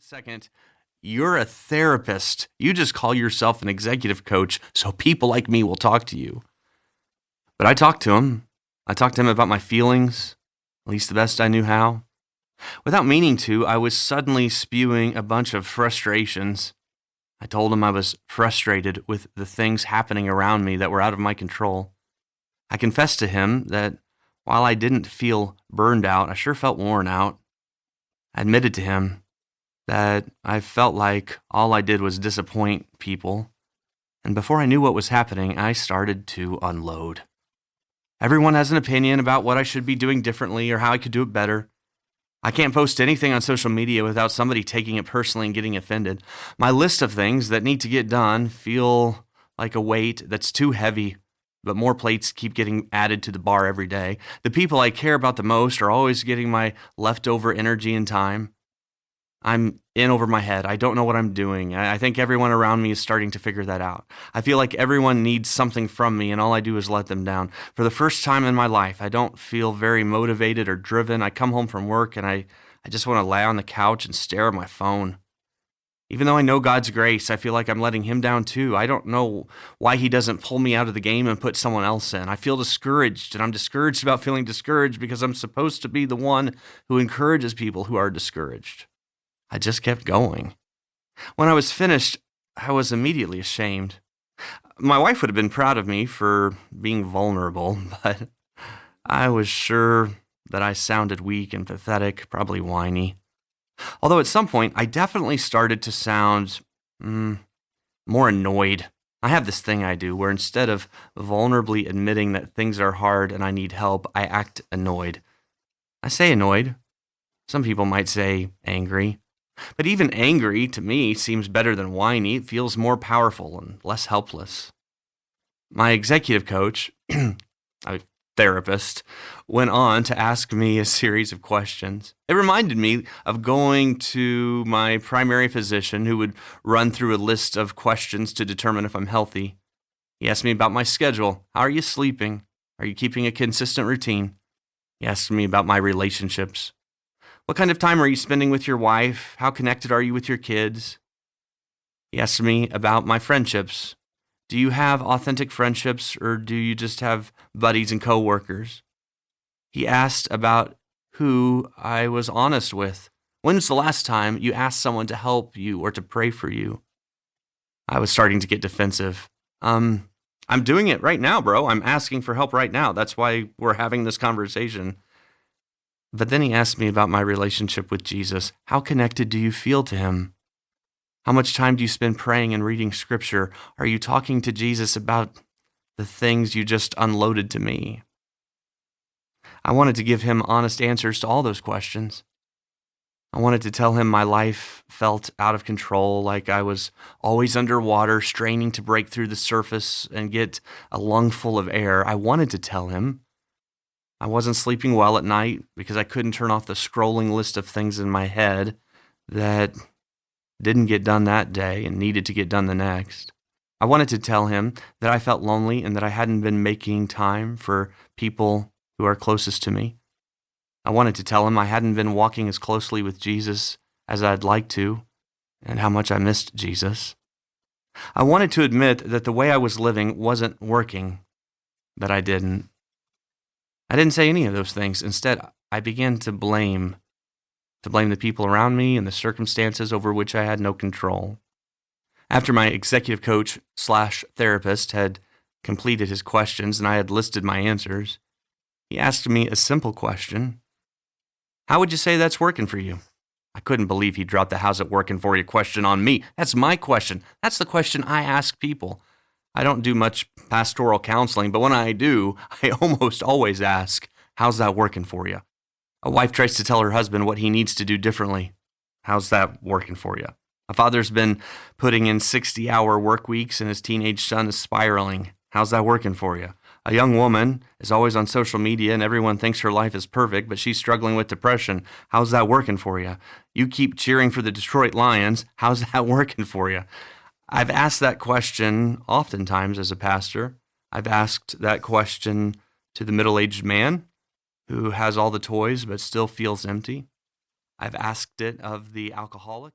second, you're a therapist. You just call yourself an executive coach so people like me will talk to you. But I talked to him. I talked to him about my feelings, at least the best I knew how. Without meaning to, I was suddenly spewing a bunch of frustrations. I told him I was frustrated with the things happening around me that were out of my control. I confessed to him that while I didn't feel burned out, I sure felt worn out. I admitted to him that I felt like all I did was disappoint people. And before I knew what was happening, I started to unload. Everyone has an opinion about what I should be doing differently or how I could do it better. I can't post anything on social media without somebody taking it personally and getting offended. My list of things that need to get done feel like a weight that's too heavy, but more plates keep getting added to the bar every day. The people I care about the most are always getting my leftover energy and time. I'm in over my head. I don't know what I'm doing. I think everyone around me is starting to figure that out. I feel like everyone needs something from me, and all I do is let them down. For the first time in my life, I don't feel very motivated or driven. I come home from work, and I just want to lay on the couch and stare at my phone. Even though I know God's grace, I feel like I'm letting him down too. I don't know why he doesn't pull me out of the game and put someone else in. I feel discouraged, and I'm discouraged about feeling discouraged because I'm supposed to be the one who encourages people who are discouraged. I just kept going. When I was finished, I was immediately ashamed. My wife would have been proud of me for being vulnerable, but I was sure that I sounded weak and pathetic, probably whiny. Although at some point, I definitely started to sound more annoyed. I have this thing I do where instead of vulnerably admitting that things are hard and I need help, I act annoyed. I say annoyed. Some people might say angry. But even angry, to me, seems better than whiny. It feels more powerful and less helpless. My executive coach, a therapist, went on to ask me a series of questions. It reminded me of going to my primary physician who would run through a list of questions to determine if I'm healthy. He asked me about my schedule. How are you sleeping? Are you keeping a consistent routine? He asked me about my relationships. What kind of time are you spending with your wife? How connected are you with your kids? He asked me about my friendships. Do you have authentic friendships, or do you just have buddies and coworkers? He asked about who I was honest with. When's the last time you asked someone to help you or to pray for you? I was starting to get defensive. I'm doing it right now, bro. I'm asking for help right now. That's why we're having this conversation. But then he asked me about my relationship with Jesus. How connected do you feel to him? How much time do you spend praying and reading scripture? Are you talking to Jesus about the things you just unloaded to me? I wanted to give him honest answers to all those questions. I wanted to tell him my life felt out of control, like I was always underwater, straining to break through the surface and get a lungful of air. I wanted to tell him I wasn't sleeping well at night because I couldn't turn off the scrolling list of things in my head that didn't get done that day and needed to get done the next. I wanted to tell him that I felt lonely and that I hadn't been making time for people who are closest to me. I wanted to tell him I hadn't been walking as closely with Jesus as I'd like to and how much I missed Jesus. I wanted to admit that the way I was living wasn't working, but I didn't. I didn't say any of those things. Instead, I began to blame the people around me and the circumstances over which I had no control. After my executive coach/therapist had completed his questions and I had listed my answers, he asked me a simple question. How would you say that's working for you? I couldn't believe he dropped the how's it working for you question on me. That's my question. That's the question I ask people. I don't do much pastoral counseling, but when I do, I almost always ask, how's that working for you? A wife tries to tell her husband what he needs to do differently. How's that working for you? A father's been putting in 60-hour work weeks and his teenage son is spiraling. How's that working for you? A young woman is always on social media and everyone thinks her life is perfect, but she's struggling with depression. How's that working for you? You keep cheering for the Detroit Lions. How's that working for you? I've asked that question oftentimes as a pastor. I've asked that question to the middle-aged man who has all the toys but still feels empty. I've asked it of the alcoholic